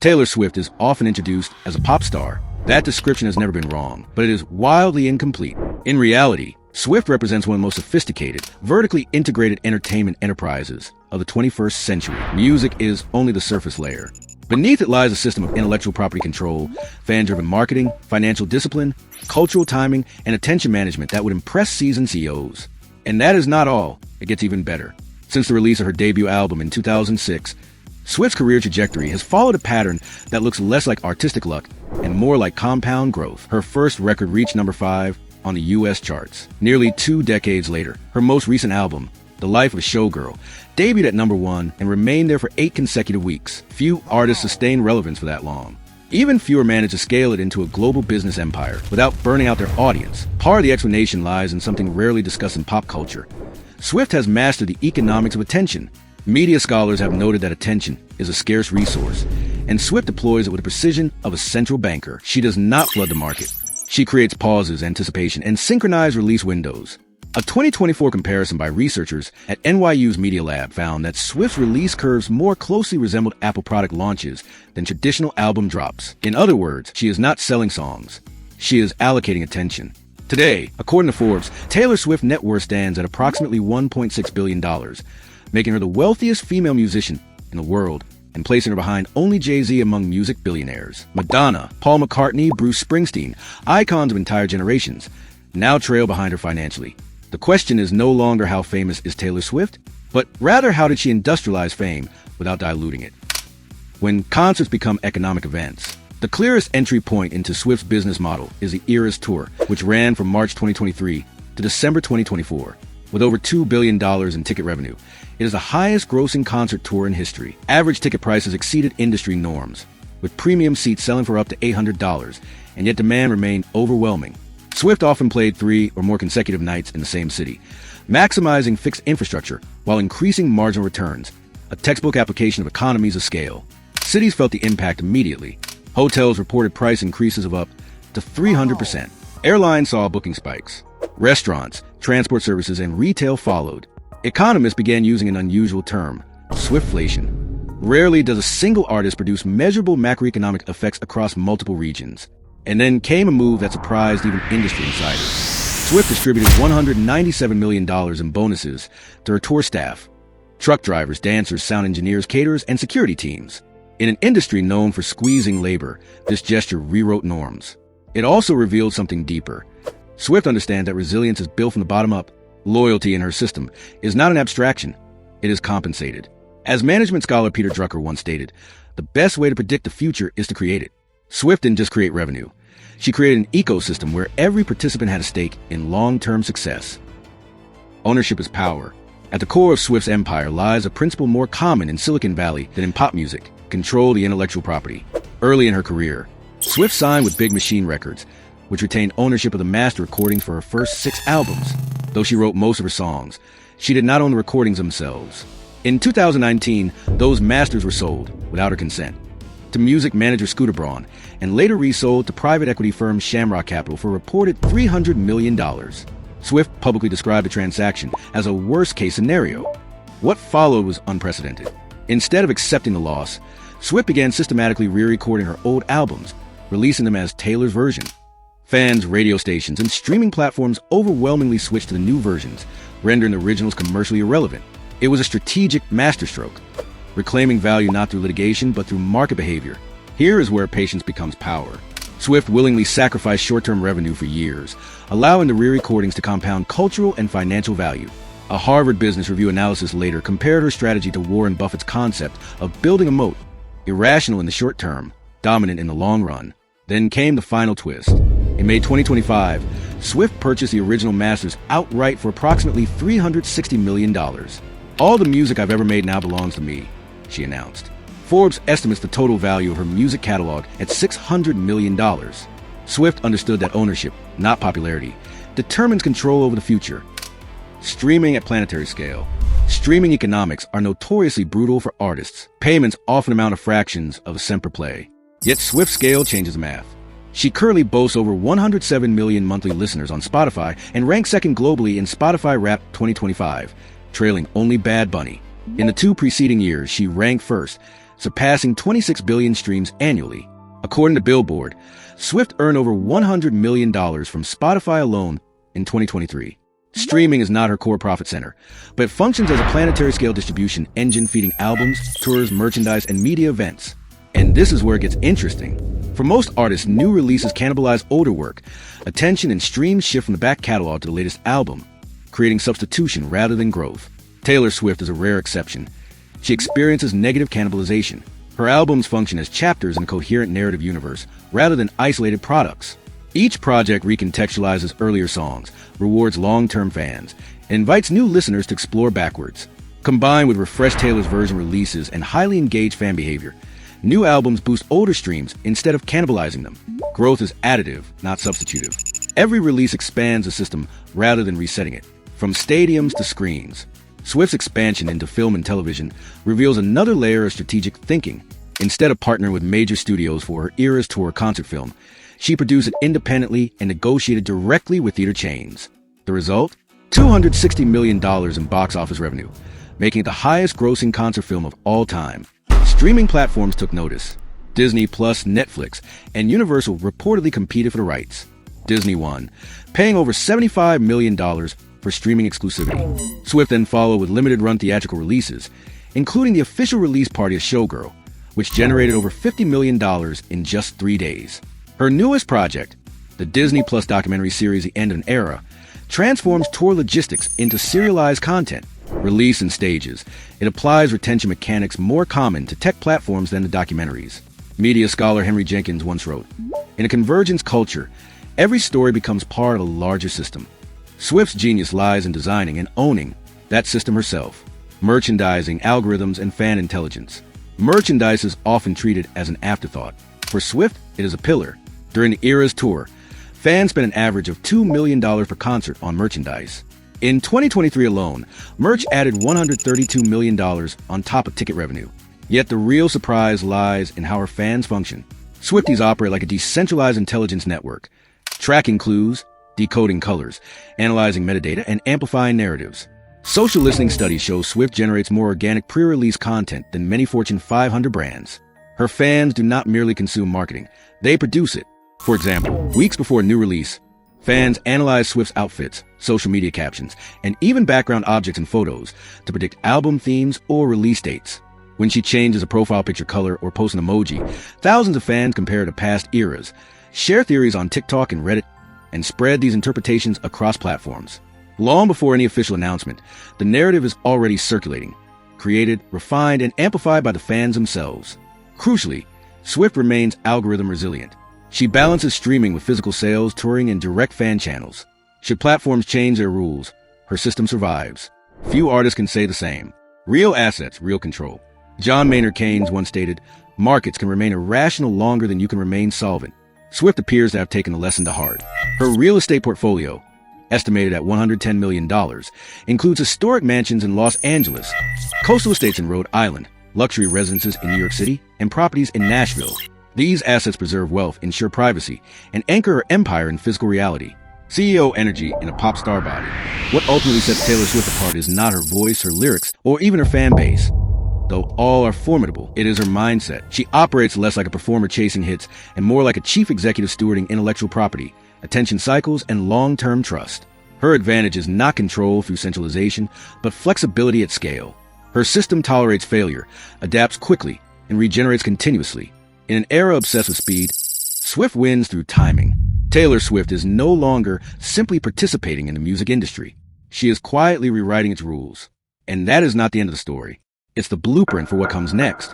Taylor Swift is often introduced as a pop star. That description has never been wrong, but it is wildly incomplete. In reality, Swift represents one of the most sophisticated, vertically integrated entertainment enterprises of the 21st century. Music is only the surface layer. Beneath it lies a system of intellectual property control, fan-driven marketing, financial discipline, cultural timing, and attention management that would impress seasoned CEOs. And that is not all. It gets even better. Since the release of her debut album in 2006, Swift's career trajectory has followed a pattern that looks less like artistic luck and more like compound growth. Her first record reached number 5 on the US charts. Nearly 2 decades later, her most recent album, The Life of a Showgirl, debuted at number 1 and remained there for 8 consecutive weeks. Few artists sustain relevance for that long. Even fewer manage to scale it into a global business empire without burning out their audience. Part of the explanation lies in something rarely discussed in pop culture. Swift has mastered the economics of attention. Media scholars have noted that attention is a scarce resource, and Swift deploys it with the precision of a central banker. She does not flood the market. She creates pauses, anticipation, and synchronized release windows. A 2024 comparison by researchers at NYU's Media Lab found that Swift's release curves more closely resembled Apple product launches than traditional album drops. In other words, she is not selling songs. She is allocating attention. Today, according to Forbes, Taylor Swift's net worth stands at approximately $1.6 billion, making her the wealthiest female musician in the world and placing her behind only Jay-Z among music billionaires. Madonna, Paul McCartney, Bruce Springsteen, icons of entire generations, now trail behind her financially. The question is no longer how famous is Taylor Swift, but rather how did she industrialize fame without diluting it. When concerts become economic events, the clearest entry point into Swift's business model is the Eras Tour, which ran from March 2023 to December 2024. With over $2 billion in ticket revenue, it is the highest grossing concert tour in history. Average ticket prices exceeded industry norms, with premium seats selling for up to $800, and yet demand remained overwhelming. Swift often played 3 or more consecutive nights in the same city, maximizing fixed infrastructure while increasing marginal returns, a textbook application of economies of scale. Cities felt the impact immediately. Hotels reported price increases of up to 300%. Airlines saw booking spikes. Restaurants, transport services, and retail followed. Economists began using an unusual term, Swiftflation. Rarely does a single artist produce measurable macroeconomic effects across multiple regions. And then came a move that surprised even industry insiders. Swift distributed $197 million in bonuses to her tour staff, truck drivers, dancers, sound engineers, caterers, and security teams. In an industry known for squeezing labor, this gesture rewrote norms. It also revealed something deeper. Swift understands that resilience is built from the bottom up. Loyalty in her system is not an abstraction. It is compensated. As management scholar Peter Drucker once stated, the best way to predict the future is to create it. Swift didn't just create revenue. She created an ecosystem where every participant had a stake in long-term success. Ownership is power. At the core of Swift's empire lies a principle more common in Silicon Valley than in pop music: control the intellectual property. Early in her career, Swift signed with Big Machine Records, which retained ownership of the master recordings for her first 6 albums. Though she wrote most of her songs, she did not own the recordings themselves. In 2019, those masters were sold, without her consent, to music manager Scooter Braun, and later resold to private equity firm Shamrock Capital for a reported $300 million. Swift publicly described the transaction as a worst-case scenario. What followed was unprecedented. Instead of accepting the loss, Swift began systematically re-recording her old albums, releasing them as Taylor's version. Fans, radio stations, and streaming platforms overwhelmingly switched to the new versions, rendering the originals commercially irrelevant. It was a strategic masterstroke, reclaiming value not through litigation but through market behavior. Here is where patience becomes power. Swift willingly sacrificed short-term revenue for years, allowing the re-recordings to compound cultural and financial value. A Harvard Business Review analysis later compared her strategy to Warren Buffett's concept of building a moat, irrational in the short term, dominant in the long run. Then came the final twist. In May 2025, Swift purchased the original masters outright for approximately $360 million. "All the music I've ever made now belongs to me," she announced. Forbes estimates the total value of her music catalog at $600 million. Swift understood that ownership, not popularity, determines control over the future. Streaming at planetary scale. Streaming economics are notoriously brutal for artists. Payments often amount to fractions of a cent per play. Yet Swift's scale changes math. She currently boasts over 107 million monthly listeners on Spotify and ranks second globally in Spotify Wrapped 2025, trailing only Bad Bunny. In the 2 preceding years, she ranked first, surpassing 26 billion streams annually. According to Billboard, Swift earned over $100 million from Spotify alone in 2023. Streaming is not her core profit center, but it functions as a planetary-scale distribution engine feeding albums, tours, merchandise, and media events. And this is where it gets interesting. For most artists, new releases cannibalize older work. Attention and streams shift from the back catalog to the latest album, creating substitution rather than growth. Taylor Swift is a rare exception. She experiences negative cannibalization. Her albums function as chapters in a coherent narrative universe, rather than isolated products. Each project recontextualizes earlier songs, rewards long-term fans, and invites new listeners to explore backwards. Combined with refreshed Taylor's version releases and highly engaged fan behavior, new albums boost older streams instead of cannibalizing them. Growth is additive, not substitutive. Every release expands the system rather than resetting it. From stadiums to screens, Swift's expansion into film and television reveals another layer of strategic thinking. Instead of partnering with major studios for her Eras Tour concert film, she produced it independently and negotiated directly with theater chains. The result? $260 million in box office revenue, making it the highest-grossing concert film of all time. Streaming platforms took notice. Disney+, Netflix, and Universal reportedly competed for the rights. Disney won, paying over $75 million for streaming exclusivity. Swift then followed with limited-run theatrical releases, including the official release party of Showgirl, which generated over $50 million in just 3 days. Her newest project, the Disney Plus documentary series The End of an Era, transforms tour logistics into serialized content. Release in stages, it applies retention mechanics more common to tech platforms than the documentaries. Media scholar Henry Jenkins once wrote, "In a convergence culture, every story becomes part of a larger system." Swift's genius lies in designing and owning that system herself. Merchandising, algorithms, and fan intelligence. Merchandise is often treated as an afterthought. For Swift, it is a pillar. During the Eras Tour, fans spent an average of $2 million per concert on merchandise. In 2023 alone, merch added $132 million on top of ticket revenue. Yet the real surprise lies in how her fans function. Swifties operate like a decentralized intelligence network, tracking clues, decoding colors, analyzing metadata, and amplifying narratives. Social listening studies show Swift generates more organic pre-release content than many Fortune 500 brands. Her fans do not merely consume marketing, they produce it. For example, weeks before a new release, fans analyze Swift's outfits, social media captions, and even background objects and photos to predict album themes or release dates. When she changes a profile picture color or posts an emoji, thousands of fans compare to past eras, share theories on TikTok and Reddit, and spread these interpretations across platforms. Long before any official announcement, the narrative is already circulating, created, refined, and amplified by the fans themselves. Crucially, Swift remains algorithm resilient. She balances streaming with physical sales, touring, and direct fan channels. Should platforms change their rules, her system survives. Few artists can say the same. Real assets, real control. John Maynard Keynes once stated, "Markets can remain irrational longer than you can remain solvent." Swift appears to have taken the lesson to heart. Her real estate portfolio, estimated at $110 million, includes historic mansions in Los Angeles, coastal estates in Rhode Island, luxury residences in New York City, and properties in Nashville. These assets preserve wealth, ensure privacy, and anchor her empire in physical reality. CEO energy in a pop star body. What ultimately sets Taylor Swift apart is not her voice, her lyrics, or even her fan base. Though all are formidable, it is her mindset. She operates less like a performer chasing hits and more like a chief executive stewarding intellectual property, attention cycles, and long-term trust. Her advantage is not control through centralization, but flexibility at scale. Her system tolerates failure, adapts quickly, and regenerates continuously. In an era obsessed with speed, Swift wins through timing. Taylor Swift is no longer simply participating in the music industry. She is quietly rewriting its rules. And that is not the end of the story. It's the blueprint for what comes next.